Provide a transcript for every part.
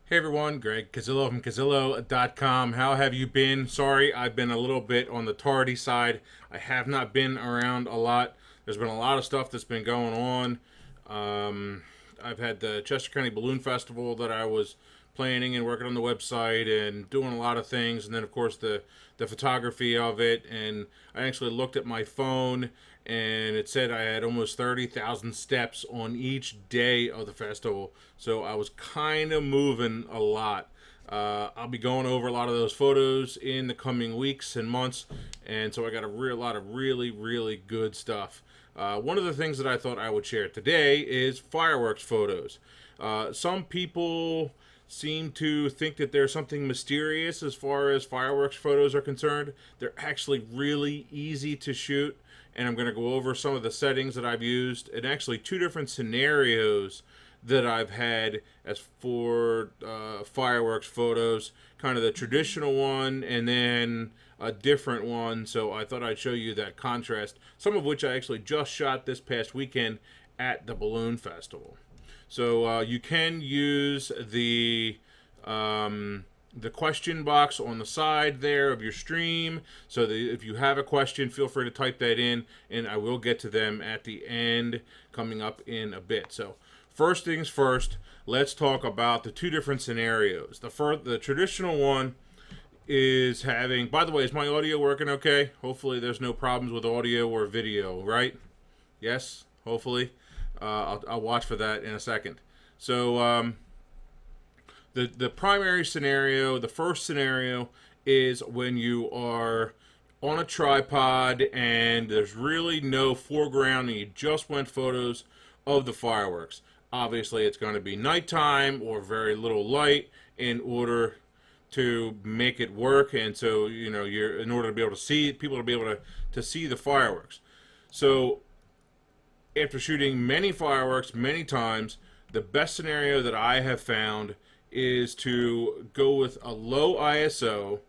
Hey everyone, Greg Cazillo from Cazillo.com. How have you been? Sorry, I've been a little bit on the tardy side. I have not been around a lot. There's been a lot of stuff that's been going on. Um, I've had the Chester County Balloon Festival that I was planning and working on the website and doing a lot of things, and then of course the photography of it. And I actually looked at my phone and it said I had almost 30,000 steps on each day of the festival. So I was kind of moving a lot. I'll be going over a lot of those photos in the coming weeks and months, and so I got a real lot of really good stuff. One of the things that I thought I would share today is fireworks photos. Some people seem to think that there's something mysterious as far as fireworks photos are concerned. They're actually really easy to shoot, and I'm going to go over some of the settings that I've used and actually two different scenarios that I've had as for fireworks photos, kind of the traditional one and then a different one. So I thought I'd show you that contrast, some of which I actually just shot this past weekend at the Balloon Festival. So you can use the question box on the side there of your stream. So that if you have a question, feel free to type that in, and I will get to them at the end, coming up in a bit. So first things first, let's talk about the two different scenarios. The traditional one is having. By the way, is my audio working okay? Hopefully, there's no problems with audio or video, right? Yes, hopefully. I'll watch for that in a second. So the primary scenario, the first scenario, is when you are on a tripod and there's really no foreground and you just want photos of the fireworks. Obviously, it's going to be nighttime or very little light in order to make it work, and so you're in order to be able to see people to be able to see the fireworks. So after shooting many fireworks many times, the best scenario that I have found is to go with a low ISO,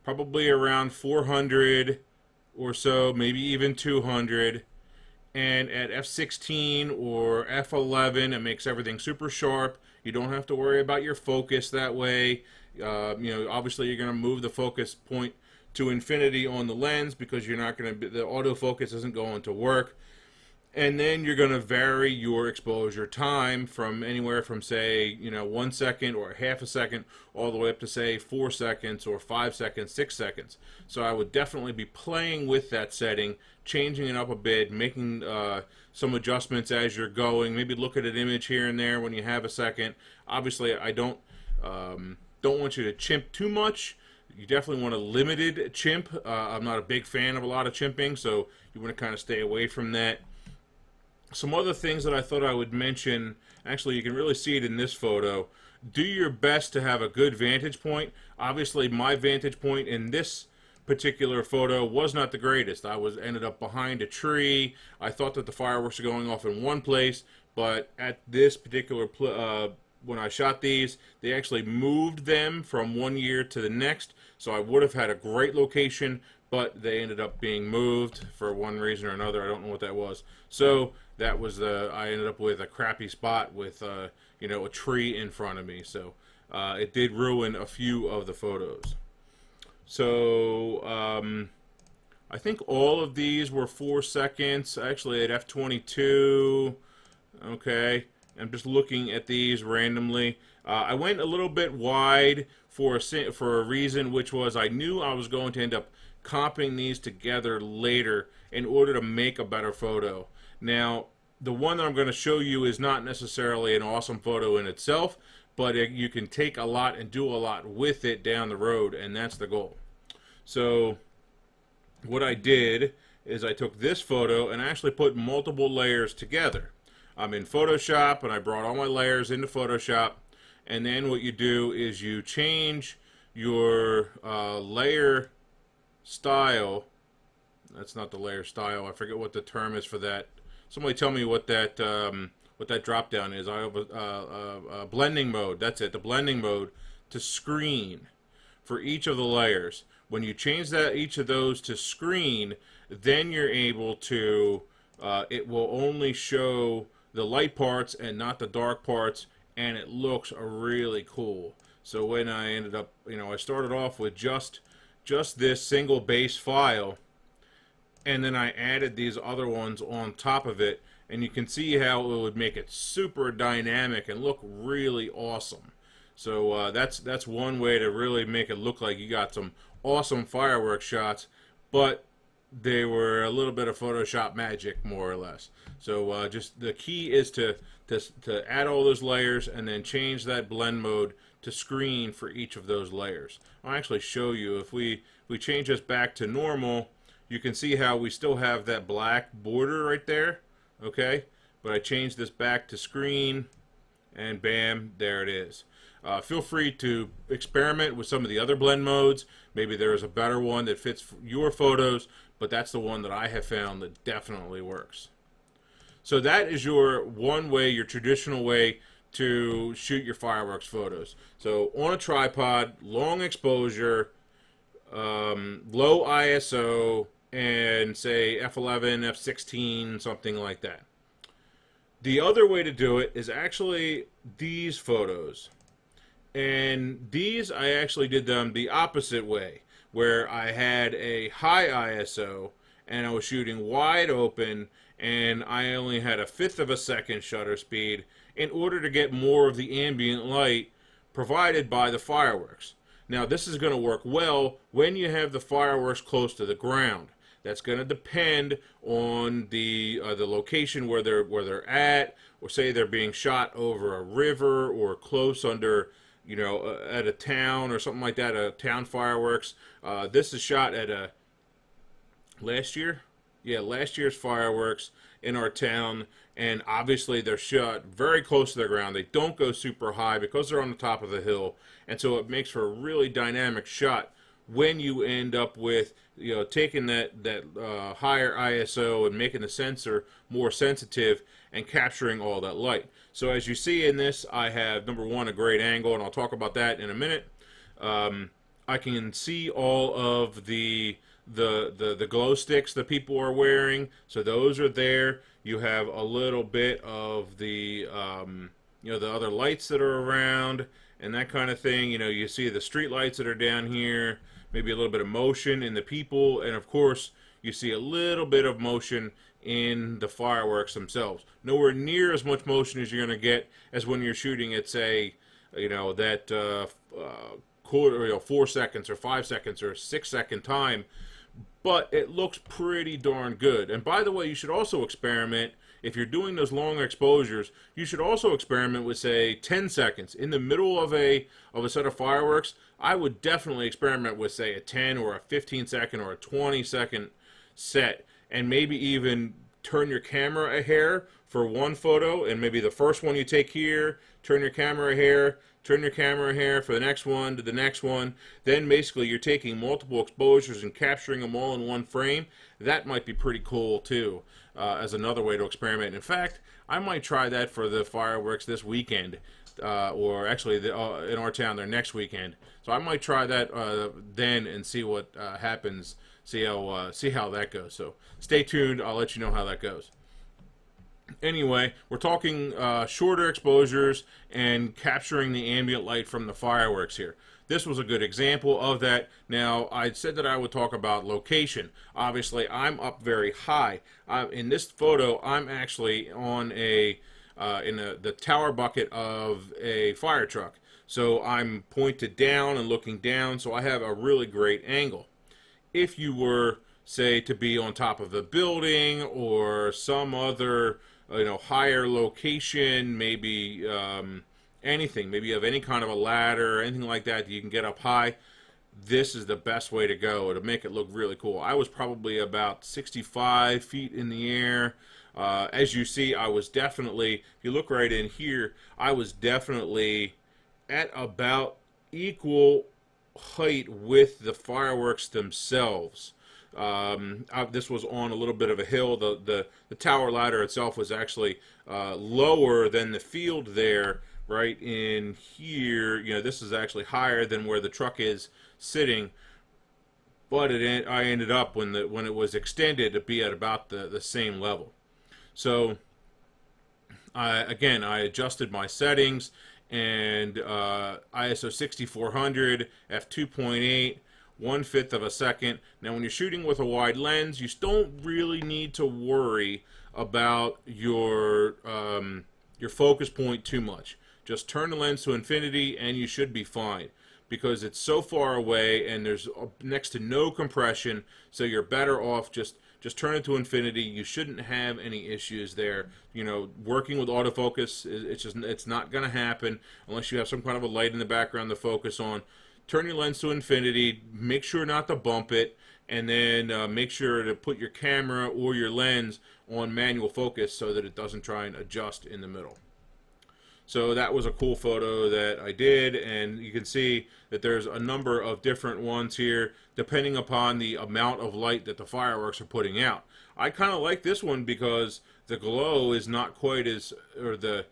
probably around 400 or so, maybe even 200, and at f16 or f11 it makes everything super sharp. You don't have to worry about your focus that way. Obviously you're going to move the focus point to infinity on the lens because you're not going to, the autofocus isn't going to work. And then you're going to vary your exposure time from anywhere from, say, 1 second or half a second all the way up to, say, 4 seconds or 5 seconds, 6 seconds. So I would definitely be playing with that setting, changing it up a bit, making some adjustments as you're going. Maybe look at an image here and there when you have a second. Obviously, I don't want you to chimp too much. You definitely want a limited chimp. I'm not a big fan of a lot of chimping, so you want to kind of stay away from that. Some other things that I thought I would mention, actually you can really see it in this photo. Do your best to have a good vantage point. Obviously my vantage point in this particular photo was not the greatest. I ended up behind a tree. I thought that the fireworks were going off in one place, but at this particular when I shot these, they actually moved them from one year to the next, so I would have had a great location, but they ended up being moved for one reason or another. I don't know what that was. So that was I ended up with a crappy spot with a tree in front of me. So it did ruin a few of the photos. So I think all of these were 4 seconds. Actually, at f22. Okay, I'm just looking at these randomly. I went a little bit wide for a reason, which was I knew I was going to end up comping these together later in order to make a better photo. Now, the one that I'm going to show you is not necessarily an awesome photo in itself, but you can take a lot and do a lot with it down the road, and that's the goal. So what I did is I took this photo and actually put multiple layers together. I'm in Photoshop, and I brought all my layers into Photoshop, and then what you do is you change your layer style. That's not the layer style. I forget what the term is for that. Somebody tell me what that drop down is. I have a blending mode. That's it. The blending mode to screen for each of the layers. When you change each of those to screen, then you're able to. It will only show the light parts and not the dark parts and it looks really cool. So when I ended up, I started off with just this single base file, and then I added these other ones on top of it, and you can see how it would make it super dynamic and look really awesome. So that's one way to really make it look like you got some awesome fireworks shots, but they were a little bit of Photoshop magic, more or less. So just the key is to add all those layers and then change that blend mode to screen for each of those layers. I'll actually show you. If we change this back to normal, you can see how we still have that black border right there, okay? But I changed this back to screen, and bam, there it is. Feel free to experiment with some of the other blend modes. Maybe there is a better one that fits your photos, but that's the one that I have found that definitely works. So that is your one way, your traditional way to shoot your fireworks photos. So on a tripod, long exposure, low ISO, and say f11, f16, something like that. The other way to do it is actually these photos. And these, I actually did them the opposite way, where I had a high ISO and I was shooting wide open, and I only had a fifth of a second shutter speed in order to get more of the ambient light provided by the fireworks. Now this is going to work well when you have the fireworks close to the ground. That's going to depend on the location where they're at, or say they're being shot over a river or close under, at a town or something like that, a town fireworks. This is shot at last year's fireworks in our town, and obviously they're shot very close to the ground. They don't go super high because they're on the top of the hill, and so it makes for a really dynamic shot when you end up with taking that higher ISO and making the sensor more sensitive and capturing all that light. So as you see in this, I have, number one, a great angle, and I'll talk about that in a minute. I can see all of the glow sticks that people are wearing, so those are there. You have a little bit of the the other lights that are around and that kind of thing. You see the street lights that are down here, maybe a little bit of motion in the people, and of course you see a little bit of motion in the fireworks themselves. Nowhere near as much motion as you're going to get as when you're shooting at, say, that quarter, 4 seconds or 5 seconds or 6 second time, but it looks pretty darn good. And by the way, you should also experiment. If you're doing those long exposures, you should also experiment with, say, 10 seconds. In the middle of a set of fireworks, I would definitely experiment with, say, a 10 or a 15 second or a 20 second set, and maybe even turn your camera a hair for one photo, and maybe the first one you take here, turn your camera a hair, turn your camera a hair for the next one to the next one. Then basically you're taking multiple exposures and capturing them all in one frame. That might be pretty cool too, as another way to experiment. In fact, I might try that for the fireworks this weekend, or actually in our town they're next weekend. So I might try that then and see what happens. See how that goes. So stay tuned. I'll let you know how that goes. Anyway, we're talking shorter exposures and capturing the ambient light from the fireworks here. This was a good example of that. Now, I said that I would talk about location. Obviously, I'm up very high. In this photo, I'm actually on in the tower bucket of a fire truck. So I'm pointed down and looking down, so I have a really great angle. If you were, say, to be on top of a building or some other higher location, maybe anything, maybe you have any kind of a ladder or anything like that you can get up high, this is the best way to go. It'll make it look really cool. I was probably about 65 feet in the air. As you see, I was definitely, if you look right in here, I was definitely at about equal height with the fireworks themselves. This was on a little bit of a hill. The tower ladder itself was actually lower than the field there, right in here. This is actually higher than where the truck is sitting, but I ended up when it was extended to be at about the same level. So Again, I adjusted my settings, and ISO 6400, f2.8, 1/5 of a second. Now, when you're shooting with a wide lens, you don't really need to worry about your focus point too much. Just turn the lens to infinity, and you should be fine, because it's so far away, and there's next to no compression. So you're better off just turn it to infinity. You shouldn't have any issues there. You know, working with autofocus, it's not going to happen unless you have some kind of a light in the background to focus on. Turn your lens to infinity. Make sure not to bump it, and then make sure to put your camera or your lens on manual focus so that it doesn't try and adjust in the middle. So that was a cool photo that I did, and you can see that there's a number of different ones here depending upon the amount of light that the fireworks are putting out. I kind of like this one because the glow is not quite as, or the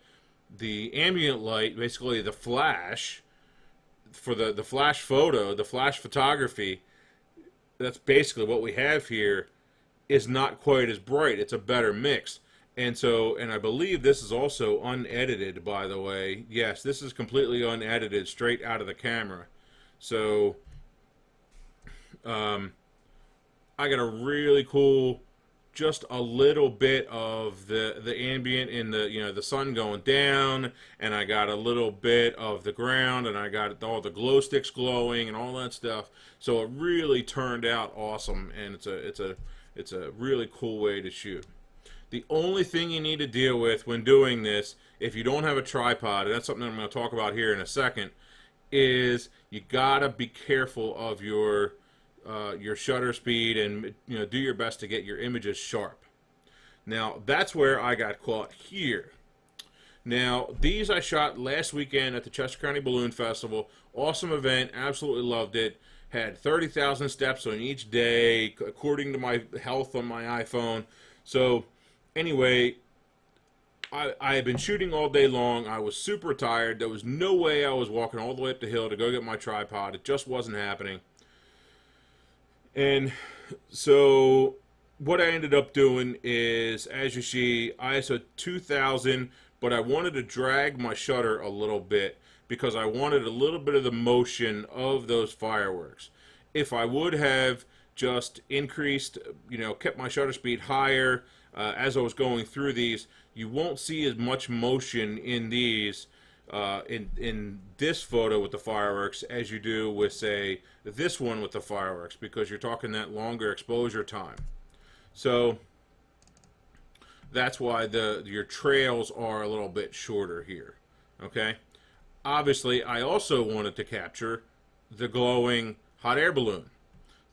ambient light, basically the flash, for the flash photo, the flash photography, that's basically what we have here, is not quite as bright. It's a better mix. And so, and I believe this is also unedited, by the way. Yes, this is completely unedited, straight out of the camera. So, I got a really cool, just a little bit of the ambient in the, the sun going down, and I got a little bit of the ground, and I got all the glow sticks glowing and all that stuff. So it really turned out awesome, and it's a really cool way to shoot. The only thing you need to deal with when doing this, if you don't have a tripod, and that's something I'm going to talk about here in a second, is you gotta be careful of your shutter speed, and do your best to get your images sharp. Now that's where I got caught here. Now these I shot last weekend at the Chester County Balloon Festival. Awesome event, absolutely loved it. Had 30,000 steps on each day according to my health on my iPhone. So anyway, I had been shooting all day long. I was super tired. There was no way I was walking all the way up the hill to go get my tripod. It just wasn't happening. And so what I ended up doing is, as you see, ISO 2000, but I wanted to drag my shutter a little bit because I wanted a little bit of the motion of those fireworks. If I would have just increased, kept my shutter speed higher as I was going through these, you won't see as much motion in these, in this photo with the fireworks as you do with, say, this one with the fireworks, because you're talking that longer exposure time. So that's why your trails are a little bit shorter here. Okay. Obviously, I also wanted to capture the glowing hot air balloon.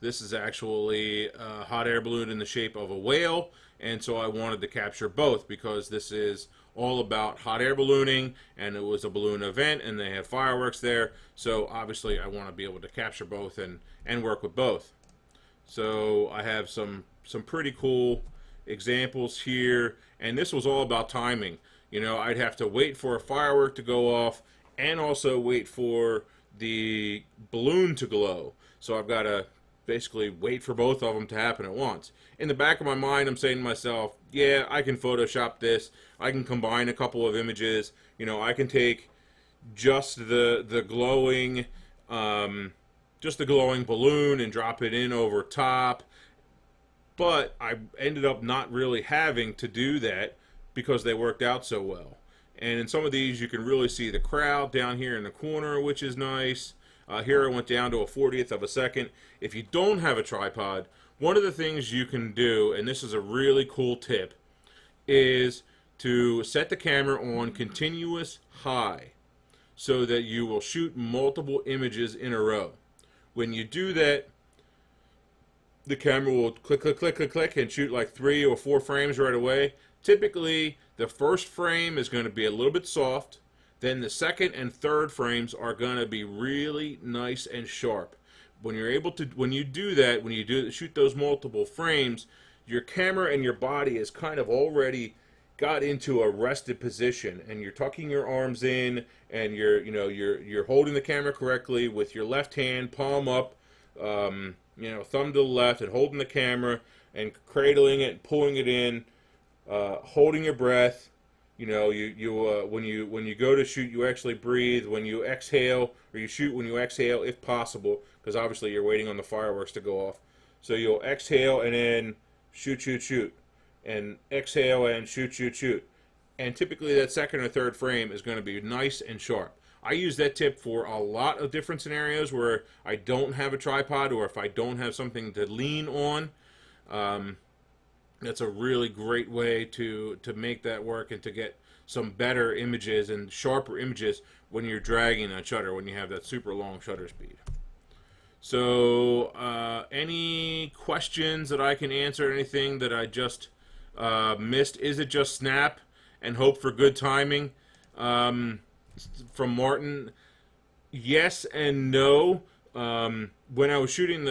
This is actually a hot air balloon in the shape of a whale, and so I wanted to capture both because this is all about hot air ballooning, and it was a balloon event, and they have fireworks there. So obviously, I want to be able to capture both and work with both. So I have some pretty cool examples here, and this was all about timing. I'd have to wait for a firework to go off and also wait for the balloon to glow. So I've got to basically wait for both of them to happen at once. In the back of my mind, I'm saying to myself, yeah, I can Photoshop this. I can combine a couple of images. I can take just the glowing, balloon and drop it in over top. But I ended up not really having to do that because they worked out so well. And in some of these, you can really see the crowd down here in the corner, which is nice. Here I went down to a 40th of a second. If you don't have a tripod, one of the things you can do, and this is a really cool tip, is to set the camera on continuous high so that you will shoot multiple images in a row. When you do that, the camera will click, click, click, click, click, and shoot like 3 or 4 frames right away. Typically, the first frame is going to be a little bit soft. Then the second and third frames are going to be really nice and sharp. When you do that, shoot those multiple frames, your camera and your body is kind of already got into a rested position, and you're tucking your arms in, and you're holding the camera correctly with your left hand, palm up, thumb to the left, and holding the camera and cradling it, pulling it in, holding your breath, you know, when you go to shoot, you actually breathe. When you exhale, or you shoot when you exhale, if possible, because obviously you're waiting on the fireworks to go off. So you'll exhale and then shoot, shoot, shoot, and exhale and shoot, shoot, shoot. And typically that second or third frame is going to be nice and sharp. I use that tip for a lot of different scenarios where I don't have a tripod, or if I don't have something to lean on. That's a really great way to make that work and to get some better images and sharper images when you're dragging on shutter, when you have that super long shutter speed. So any questions that I can answer, anything that I just missed? Is it just snap and hope for good timing? From Martin, yes and no. When I was shooting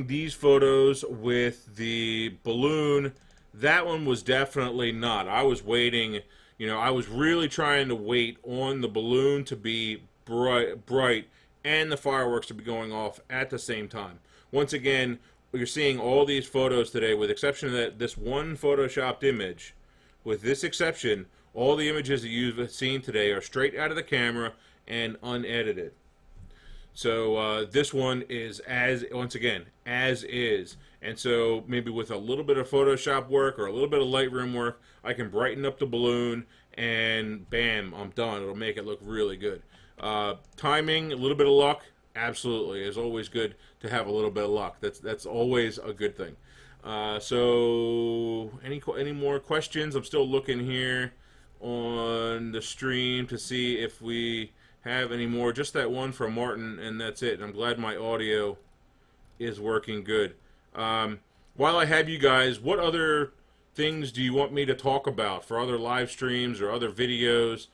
these photos with the balloon, that one was definitely not. I was waiting, you know, I was really trying to wait on the balloon to be bright and the fireworks to be going off at the same time. Once again, you're seeing all these photos today, with the exception of that this one photoshopped image. With this exception, all the images that you've seen today are straight out of the camera and unedited. So this one is once again, as is. And so maybe with a little bit of Photoshop work or a little bit of Lightroom work, I can brighten up the balloon and bam, I'm done. It'll make it look really good. Timing, a little bit of luck, absolutely. It's always good to have a little bit of luck. That's always a good thing. So any more questions? I'm still looking here on the stream to see if we have any more. Just that one from Martin, and that's it. And I'm glad my audio is working good. While I have you guys, what other things do you want me to talk about for other live streams or other videos?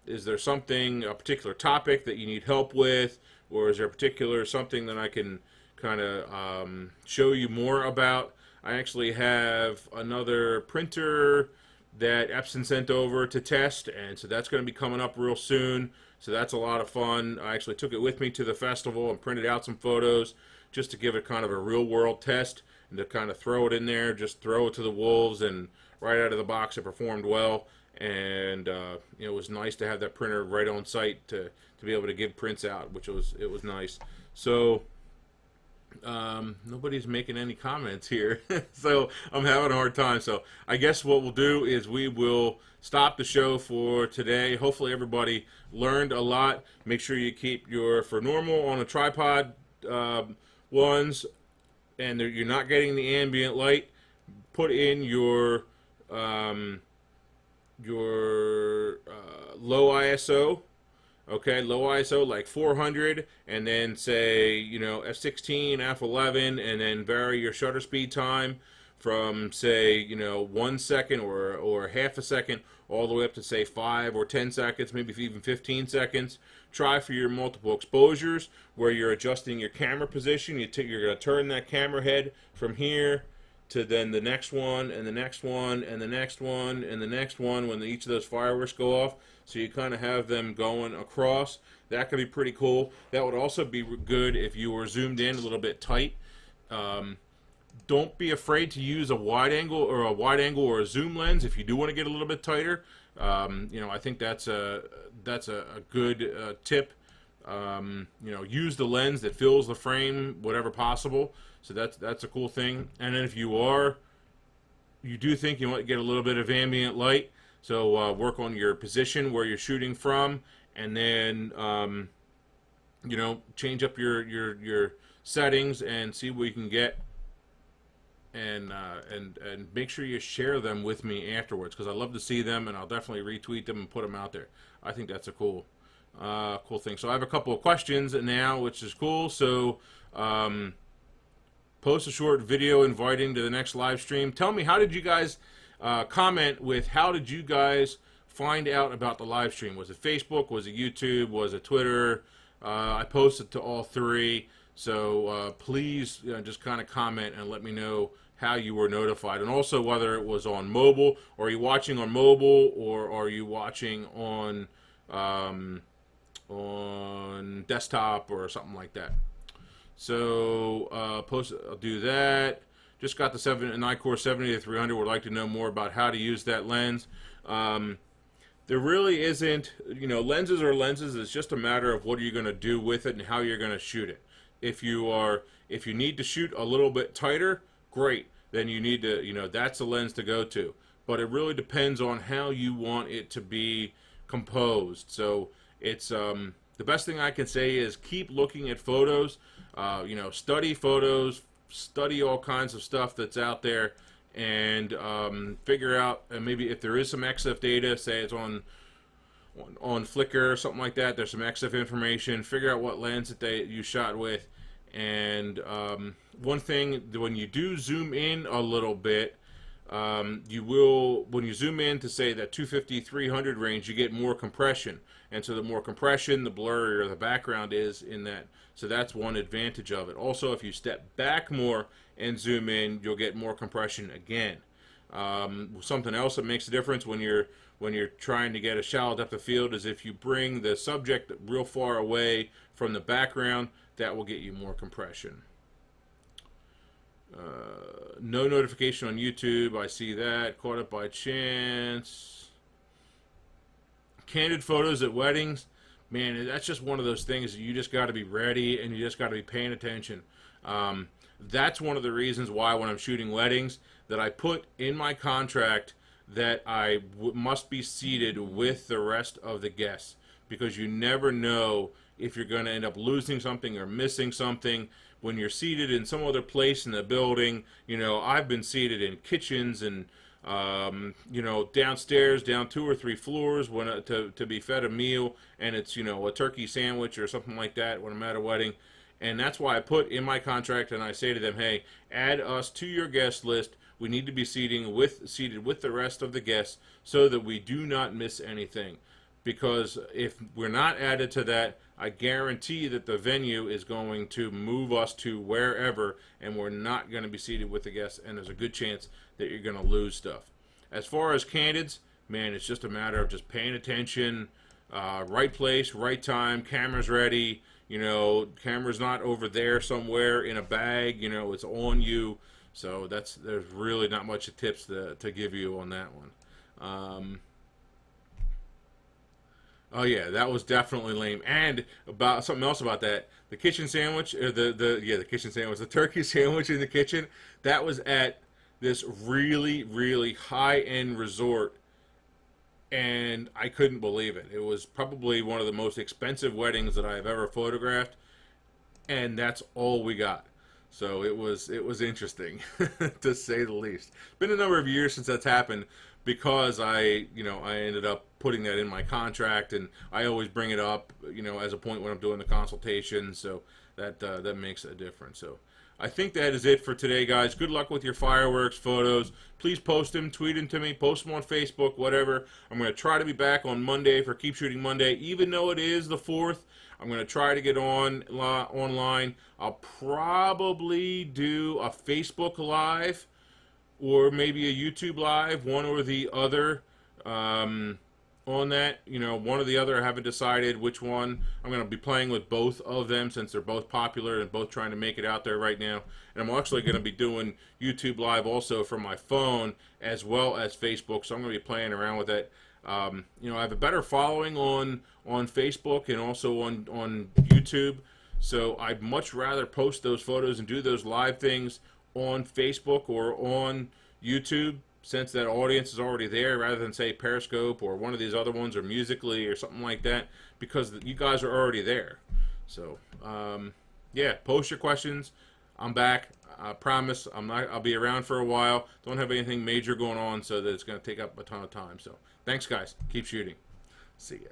Is there something, a particular topic that you need help with, or is there a particular something that I can kind of show you more about? I actually have another printer that Epson sent over to test, and so that's going to be coming up real soon. So that's a lot of fun. I actually took it with me to the festival and printed out some photos just to give it kind of a real world test and to kind of throw it in there, just throw it to the wolves, and right out of the box it performed well. And it was nice to have that printer right on site to be able to give prints out, which it was nice. So nobody's making any comments here, so I'm having a hard time. So I guess what we'll do is we will stop the show for today. Hopefully everybody learned a lot. Make sure you keep your, for normal on a tripod ones, and you're not getting the ambient light, put in your low ISO. Okay, low ISO like 400, and then say, you know, F16, F11, and then vary your shutter speed time from, say, you know, 1 second or half a second all the way up to, say, 5 or 10 seconds, maybe even 15 seconds. Try for your multiple exposures where you're adjusting your camera position. You're going to turn that camera head from here to then the next one, and the next one, and the next one, and the next one when each of those fireworks go off. So you kind of have them going across. That could be pretty cool. That would also be good if you were zoomed in a little bit tight. Don't be afraid to use a wide angle or a zoom lens if you do want to get a little bit tighter. You know, I think that's a good tip. You know, use the lens that fills the frame, whatever possible. So that's a cool thing. And then if you do think you want to get a little bit of ambient light, so work on your position where you're shooting from, and then you know, change up your settings and see what you can get, and make sure you share them with me afterwards, because I love to see them, and I'll definitely retweet them and put them out there. I think that's a cool thing. So I have a couple of questions now, which is cool. So post a short video inviting to the next live stream. Tell me, how did you guys comment with how did you guys find out about the live stream? Was it Facebook? Was it YouTube? Was it Twitter? I posted to all three. So please just kind of comment and let me know how you were notified, and also whether it was on mobile, or are you watching on mobile, or are you watching on desktop or something like that. So I'll do that. just got the Nikkor 70-300 would like to know more about how to use that lens. There really isn't, lenses are lenses. It's just a matter of what are you going to do with it and how you're going to shoot it. If you need to shoot a little bit tighter, great. Then you need to, that's the lens to go to. But it really depends on how you want it to be composed. So it's the best thing I can say is keep looking at photos. Study photos, study all kinds of stuff that's out there, and figure out maybe if there is some EXIF data, say it's on Flickr or something like that. There's some EXIF information. Figure out what lens that you shot with. And one thing, when you do zoom in a little bit, when you zoom in to say that 250-300 range, you get more compression. And so the more compression, the blurrier the background is in that. So that's one advantage of it. Also, if you step back more and zoom in, you'll get more compression again. Something else that makes a difference when you're trying to get a shallow depth of field is if you bring the subject real far away from the background, that will get you more compression. No notification on YouTube. I see that. Caught it by chance. Candid photos at weddings. Man, that's just one of those things that you just got to be ready and you just got to be paying attention. That's one of the reasons why when I'm shooting weddings that I put in my contract that I must be seated with the rest of the guests, because you never know if you're going to end up losing something or missing something when you're seated in some other place in the building. I've been seated in kitchens and downstairs, down 2 or 3 floors to be fed a meal, and it's a turkey sandwich or something like that when I'm at a wedding. And that's why I put in my contract, and I say to them, hey, add us to your guest list. We need to be seated with the rest of the guests so that we do not miss anything. Because if we're not added to that, I guarantee that the venue is going to move us to wherever, and we're not going to be seated with the guests, and there's a good chance that you're going to lose stuff. As far as candids, man, it's just a matter of just paying attention, right place, right time, camera's ready, camera's not over there somewhere in a bag, it's on you. So there's really not much of tips to give you on that one. Oh yeah, that was definitely lame. And about something else about that, the kitchen sandwich, the kitchen sandwich, the turkey sandwich in the kitchen, that was at this really, really high-end resort, and I couldn't believe it. It was probably one of the most expensive weddings that I have ever photographed, and that's all we got. So it was interesting, to say the least. It's been a number of years since that's happened, because I ended up putting that in my contract, and I always bring it up, as a point when I'm doing the consultation. So that makes a difference. So I think that is it for today, guys. Good luck with your fireworks photos. Please post them, tweet them to me, post them on Facebook, whatever. I'm going to try to be back on Monday for Keep Shooting Monday, even though it is the 4th. I'm going to try to get online. I'll probably do a Facebook Live or maybe a YouTube Live, one or the other, on that. One or the other. I haven't decided which one. I'm going to be playing with both of them since they're both popular and both trying to make it out there right now. And I'm actually going to be doing YouTube Live also from my phone as well as Facebook, so I'm going to be playing around with it. I have a better following on Facebook and also on YouTube, so I'd much rather post those photos and do those live things on Facebook or on YouTube, since that audience is already there, rather than say Periscope or one of these other ones or Musical.ly or something like that, because you guys are already there. So yeah, post your questions. I'm back. I promise I'll be around for a while. Don't have anything major going on, so that it's going to take up a ton of time. So thanks, guys. Keep shooting. See ya.